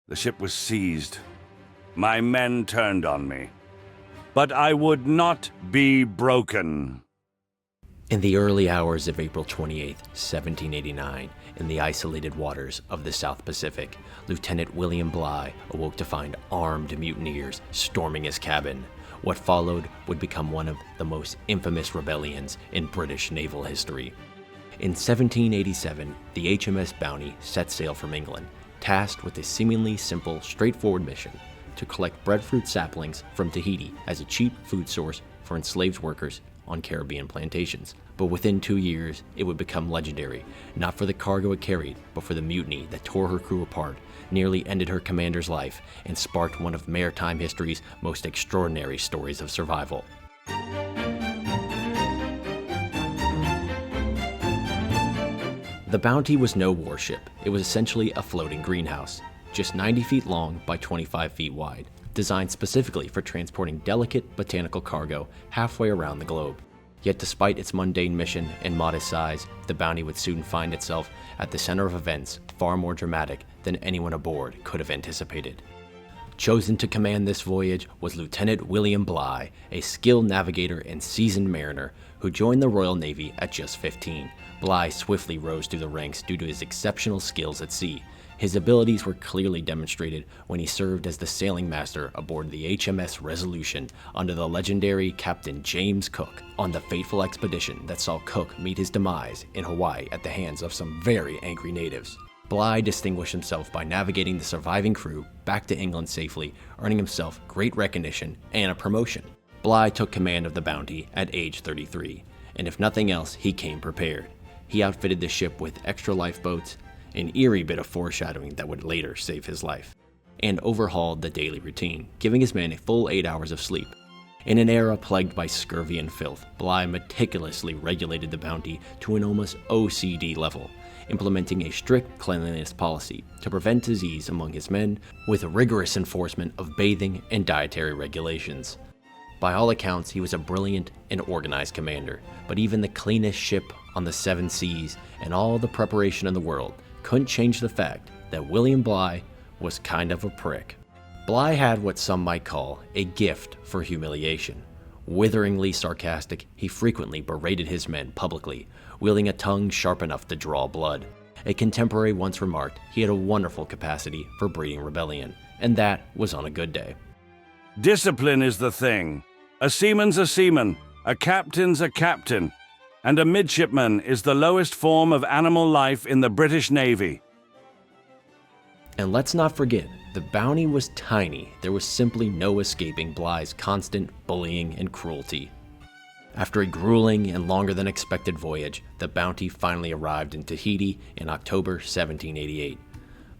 The ship was seized. My men turned on me. But I would not be broken. In the early hours of April 28, 1789, in the isolated waters of the South Pacific, Lieutenant William Bligh awoke to find armed mutineers storming his cabin. What followed would become one of the most infamous rebellions in British naval history. In 1787, the HMS Bounty set sail from England, tasked with a seemingly simple, straightforward mission to collect breadfruit saplings from Tahiti as a cheap food source for enslaved workers on Caribbean plantations. But within 2 years, it would become legendary, not for the cargo it carried, but for the mutiny that tore her crew apart, nearly ended her commander's life, and sparked one of maritime history's most extraordinary stories of survival. The Bounty was no warship. It was essentially a floating greenhouse, just 90 feet long by 25 feet wide, designed specifically for transporting delicate botanical cargo halfway around the globe. Yet despite its mundane mission and modest size, the Bounty would soon find itself at the center of events far more dramatic than anyone aboard could have anticipated. Chosen to command this voyage was Lieutenant William Bligh, a skilled navigator and seasoned mariner who joined the Royal Navy at just 15. Bligh swiftly rose through the ranks due to his exceptional skills at sea. His abilities were clearly demonstrated when he served as the sailing master aboard the HMS Resolution under the legendary Captain James Cook on the fateful expedition that saw Cook meet his demise in Hawaii at the hands of some very angry natives. Bligh distinguished himself by navigating the surviving crew back to England safely, earning himself great recognition and a promotion. Bligh took command of the Bounty at age 33, and if nothing else, he came prepared. He outfitted the ship with extra lifeboats, an eerie bit of foreshadowing that would later save his life, and overhauled the daily routine, giving his men a full 8 hours of sleep. In an era plagued by scurvy and filth, Bligh meticulously regulated the Bounty to an almost OCD level, implementing a strict cleanliness policy to prevent disease among his men with rigorous enforcement of bathing and dietary regulations. By all accounts, he was a brilliant and organized commander, but even the cleanest ship on the 7 seas and all the preparation in the world couldn't change the fact that William Bligh was kind of a prick. Bligh had what some might call a gift for humiliation. Witheringly sarcastic, he frequently berated his men publicly, wielding a tongue sharp enough to draw blood. A contemporary once remarked he had a wonderful capacity for breeding rebellion, and that was on a good day. Discipline is the thing. A seaman's a seaman, a captain's a captain, and a midshipman is the lowest form of animal life in the British Navy. And let's not forget, the Bounty was tiny. There was simply no escaping Bligh's constant bullying and cruelty. After a grueling and longer than expected voyage, the Bounty finally arrived in Tahiti in October 1788.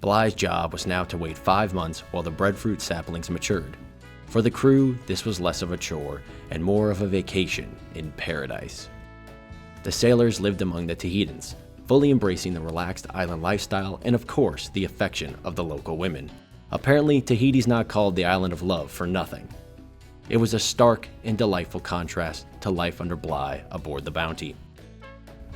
Bligh's job was now to wait 5 months while the breadfruit saplings matured. For the crew, this was less of a chore and more of a vacation in paradise. The sailors lived among the Tahitians, fully embracing the relaxed island lifestyle and of course the affection of the local women. Apparently, Tahiti's not called the Island of Love for nothing. It was a stark and delightful contrast to life under Bligh aboard the Bounty.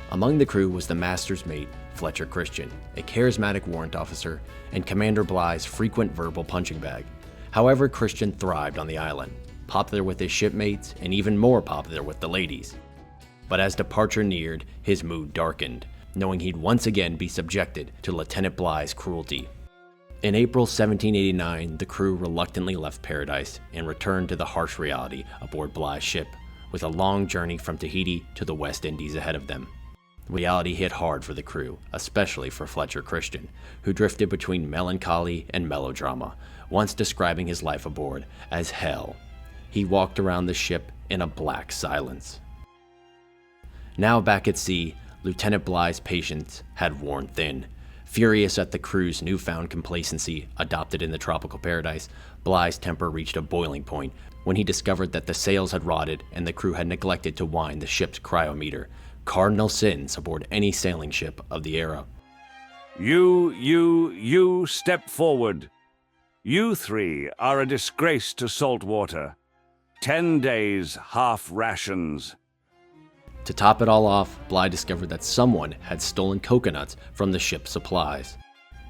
Among the crew was the master's mate, Fletcher Christian, a charismatic warrant officer and Commander Bligh's frequent verbal punching bag. However, Christian thrived on the island, popular with his shipmates and even more popular with the ladies. But as departure neared, his mood darkened, knowing he'd once again be subjected to Lieutenant Bligh's cruelty. In April 1789, the crew reluctantly left paradise and returned to the harsh reality aboard Bligh's ship, with a long journey from Tahiti to the West Indies ahead of them. Reality hit hard for the crew, especially for Fletcher Christian, who drifted between melancholy and melodrama, once describing his life aboard as hell. He walked around the ship in a black silence. Now back at sea, Lieutenant Bligh's patience had worn thin. Furious at the crew's newfound complacency adopted in the tropical paradise, Bligh's temper reached a boiling point when he discovered that the sails had rotted and the crew had neglected to wind the ship's cryometer, cardinal sins aboard any sailing ship of the era. You step forward. You 3 are a disgrace to salt water. 10 days, half rations. To top it all off, Bligh discovered that someone had stolen coconuts from the ship's supplies.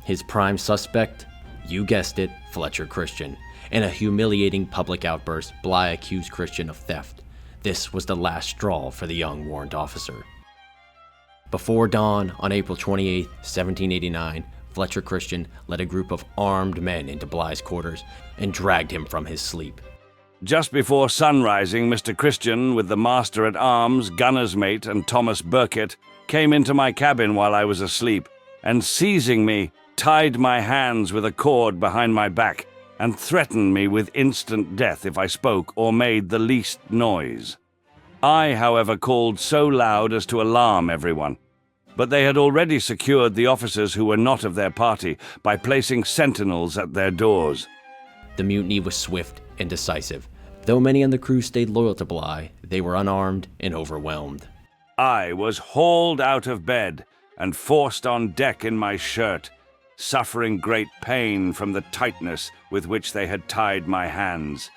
His prime suspect? You guessed it, Fletcher Christian. In a humiliating public outburst, Bligh accused Christian of theft. This was the last straw for the young warrant officer. Before dawn, on April 28, 1789, Fletcher Christian led a group of armed men into Bligh's quarters and dragged him from his sleep. Just before sunrising, Mr. Christian, with the master-at-arms, gunner's mate, and Thomas Burkitt, came into my cabin while I was asleep, and seizing me, tied my hands with a cord behind my back, and threatened me with instant death if I spoke or made the least noise. I, however, called so loud as to alarm everyone, but they had already secured the officers who were not of their party by placing sentinels at their doors. The mutiny was swift and decisive. Though many on the crew stayed loyal to Bligh, they were unarmed and overwhelmed. I was hauled out of bed and forced on deck in my shirt, suffering great pain from the tightness with which they had tied my hands.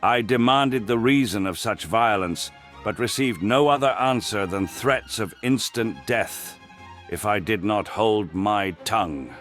I demanded the reason of such violence, but received no other answer than threats of instant death if I did not hold my tongue.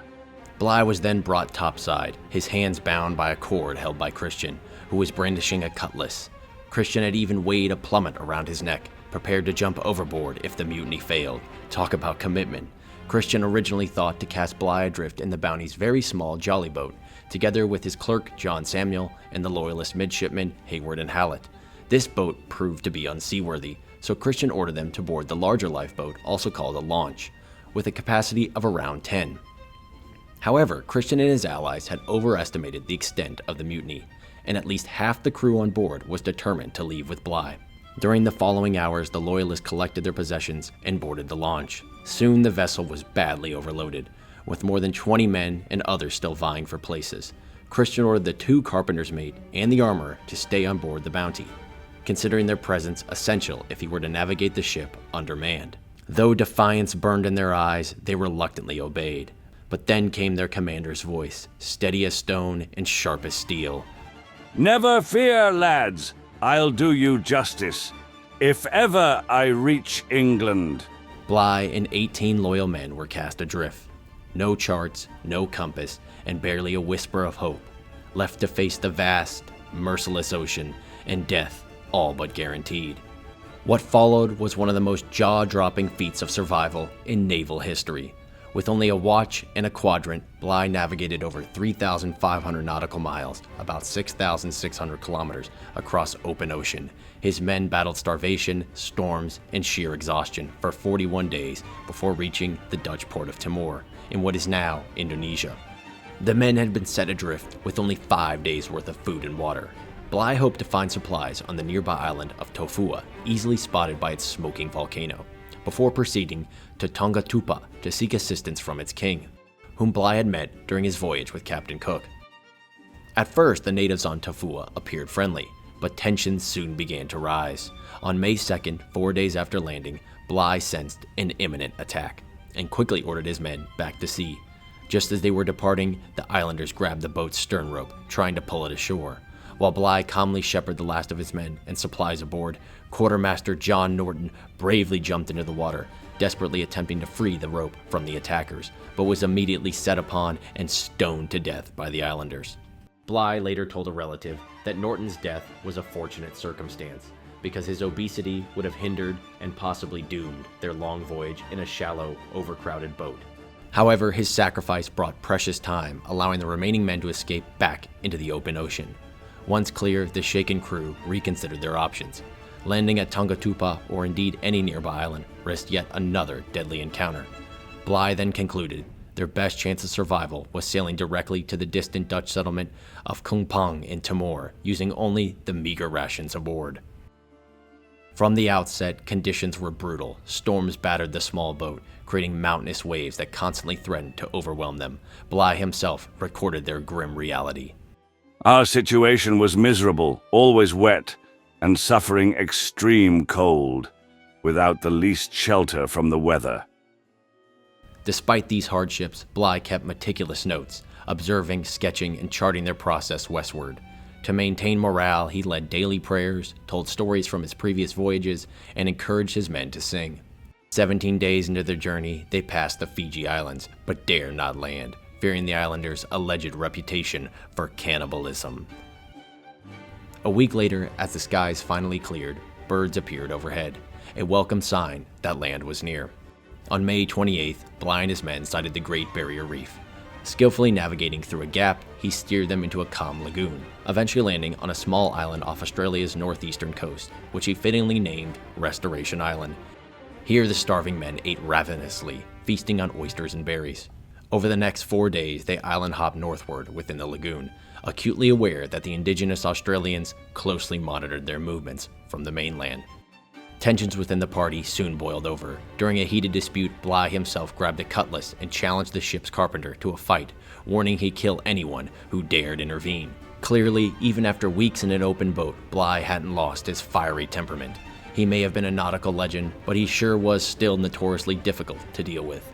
Bligh was then brought topside, his hands bound by a cord held by Christian, who was brandishing a cutlass. Christian had even weighed a plummet around his neck, prepared to jump overboard if the mutiny failed. Talk about commitment. Christian originally thought to cast Bligh adrift in the Bounty's very small jolly boat, together with his clerk John Samuel and the loyalist midshipmen Hayward and Hallett. This boat proved to be unseaworthy, so Christian ordered them to board the larger lifeboat, also called a launch, with a capacity of around 10. However, Christian and his allies had overestimated the extent of the mutiny, and at least half the crew on board was determined to leave with Bligh. During the following hours, the loyalists collected their possessions and boarded the launch. Soon the vessel was badly overloaded, with more than 20 men and others still vying for places. Christian ordered the 2 carpenter's mate and the armorer to stay on board the Bounty, considering their presence essential if he were to navigate the ship undermanned. Though defiance burned in their eyes, they reluctantly obeyed. But then came their commander's voice, steady as stone and sharp as steel. Never fear, lads. I'll do you justice, if ever I reach England. Bligh and 18 loyal men were cast adrift. No charts, no compass, and barely a whisper of hope. Left to face the vast, merciless ocean, and death all but guaranteed. What followed was one of the most jaw-dropping feats of survival in naval history. With only a watch and a quadrant, Bligh navigated over 3,500 nautical miles, about 6,600 kilometers, across open ocean. His men battled starvation, storms, and sheer exhaustion for 41 days before reaching the Dutch port of Timor, in what is now Indonesia. The men had been set adrift with only 5 days' worth of food and water. Bligh hoped to find supplies on the nearby island of Tofua, easily spotted by its smoking volcano, before proceeding to Tonga Tupa to seek assistance from its king, whom Bligh had met during his voyage with Captain Cook. At first, the natives on Tofua appeared friendly, but tensions soon began to rise. On May 2nd, 4 days after landing, Bligh sensed an imminent attack and quickly ordered his men back to sea. Just as they were departing, the islanders grabbed the boat's stern rope, trying to pull it ashore. While Bligh calmly shepherded the last of his men and supplies aboard, Quartermaster John Norton bravely jumped into the water, desperately attempting to free the rope from the attackers, but was immediately set upon and stoned to death by the islanders. Bligh later told a relative that Norton's death was a fortunate circumstance, because his obesity would have hindered and possibly doomed their long voyage in a shallow, overcrowded boat. However, his sacrifice brought precious time, allowing the remaining men to escape back into the open ocean. Once clear, the shaken crew reconsidered their options. Landing at Tonga Tupa, or indeed any nearby island, risked yet another deadly encounter. Bligh then concluded their best chance of survival was sailing directly to the distant Dutch settlement of Kungpang in Timor, using only the meager rations aboard. From the outset, conditions were brutal. Storms battered the small boat, creating mountainous waves that constantly threatened to overwhelm them. Bligh himself recorded their grim reality. Our situation was miserable, always wet, and suffering extreme cold, without the least shelter from the weather. Despite these hardships, Bligh kept meticulous notes, observing, sketching, and charting their process westward. To maintain morale, he led daily prayers, told stories from his previous voyages, and encouraged his men to sing. 17 days into their journey, they passed the Fiji Islands, but dared not land, fearing the islanders' alleged reputation for cannibalism. A week later, as the skies finally cleared, birds appeared overhead, a welcome sign that land was near. On May 28th, Bligh and his men sighted the Great Barrier Reef. Skillfully navigating through a gap, he steered them into a calm lagoon, eventually landing on a small island off Australia's northeastern coast, which he fittingly named Restoration Island. Here the starving men ate ravenously, feasting on oysters and berries. Over the next 4 days, they island hopped northward within the lagoon, acutely aware that the indigenous Australians closely monitored their movements from the mainland. Tensions within the party soon boiled over. During a heated dispute, Bligh himself grabbed a cutlass and challenged the ship's carpenter to a fight, warning he'd kill anyone who dared intervene. Clearly, even after weeks in an open boat, Bligh hadn't lost his fiery temperament. He may have been a nautical legend, but he sure was still notoriously difficult to deal with.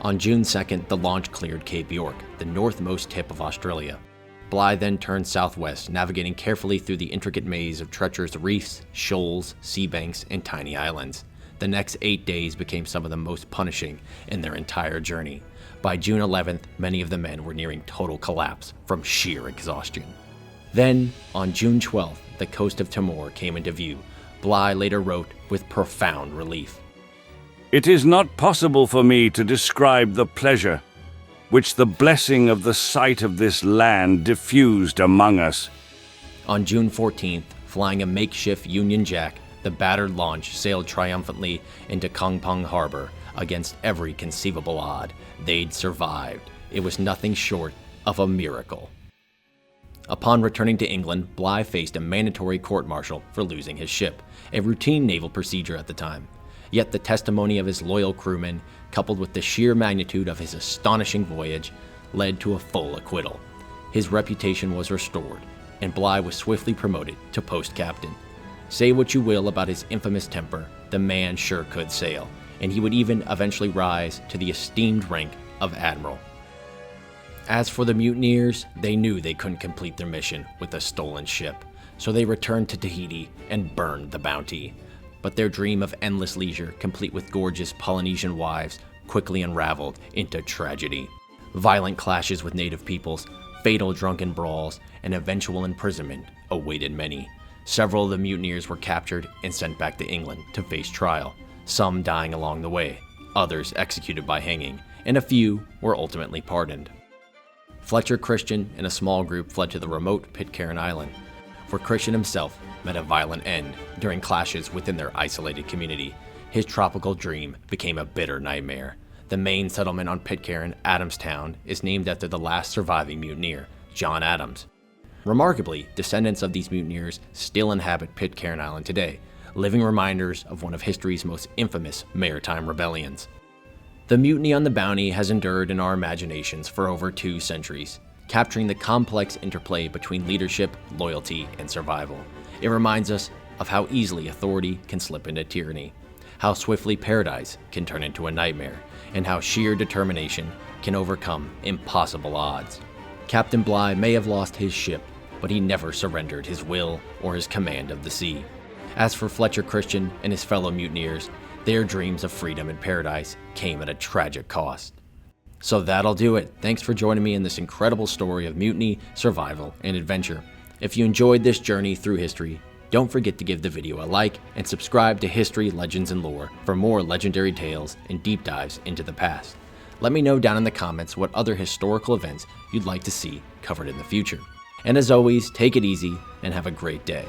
On June 2nd, the launch cleared Cape York, the northmost tip of Australia. Bligh then turned southwest, navigating carefully through the intricate maze of treacherous reefs, shoals, sea banks, and tiny islands. The next 8 days became some of the most punishing in their entire journey. By June 11th, many of the men were nearing total collapse from sheer exhaustion. Then, on June 12th, the coast of Timor came into view. Bligh later wrote with profound relief, "It is not possible for me to describe the pleasure which the blessing of the sight of this land diffused among us." On June 14th, flying a makeshift Union Jack, the battered launch sailed triumphantly into Kongpong Harbor. Against every conceivable odd, they'd survived. It was nothing short of a miracle. Upon returning to England, Bligh faced a mandatory court-martial for losing his ship, a routine naval procedure at the time. Yet the testimony of his loyal crewmen, coupled with the sheer magnitude of his astonishing voyage, led to a full acquittal. His reputation was restored, and Bligh was swiftly promoted to post captain. Say what you will about his infamous temper, the man sure could sail, and he would even eventually rise to the esteemed rank of admiral. As for the mutineers, they knew they couldn't complete their mission with a stolen ship, so they returned to Tahiti and burned the Bounty. But their dream of endless leisure, complete with gorgeous Polynesian wives, quickly unraveled into tragedy. Violent clashes with native peoples, fatal drunken brawls, and eventual imprisonment awaited many. Several of the mutineers were captured and sent back to England to face trial, some dying along the way, others executed by hanging, and a few were ultimately pardoned. Fletcher Christian and a small group fled to the remote Pitcairn Island, where Christian himself met a violent end during clashes within their isolated community. His tropical dream became a bitter nightmare. The main settlement on Pitcairn, Adamstown, is named after the last surviving mutineer, John Adams. Remarkably, descendants of these mutineers still inhabit Pitcairn Island today, living reminders of one of history's most infamous maritime rebellions. The mutiny on the Bounty has endured in our imaginations for over 2 centuries, capturing the complex interplay between leadership, loyalty, and survival. It reminds us of how easily authority can slip into tyranny, how swiftly paradise can turn into a nightmare, and how sheer determination can overcome impossible odds. Captain Bligh may have lost his ship, but he never surrendered his will or his command of the sea. As for Fletcher Christian and his fellow mutineers, their dreams of freedom and paradise came at a tragic cost. So that'll do it. Thanks for joining me in this incredible story of mutiny, survival, and adventure. If you enjoyed this journey through history, don't forget to give the video a like and subscribe to History, Legends, and Lore for more legendary tales and deep dives into the past. Let me know down in the comments what other historical events you'd like to see covered in the future. And as always, take it easy and have a great day.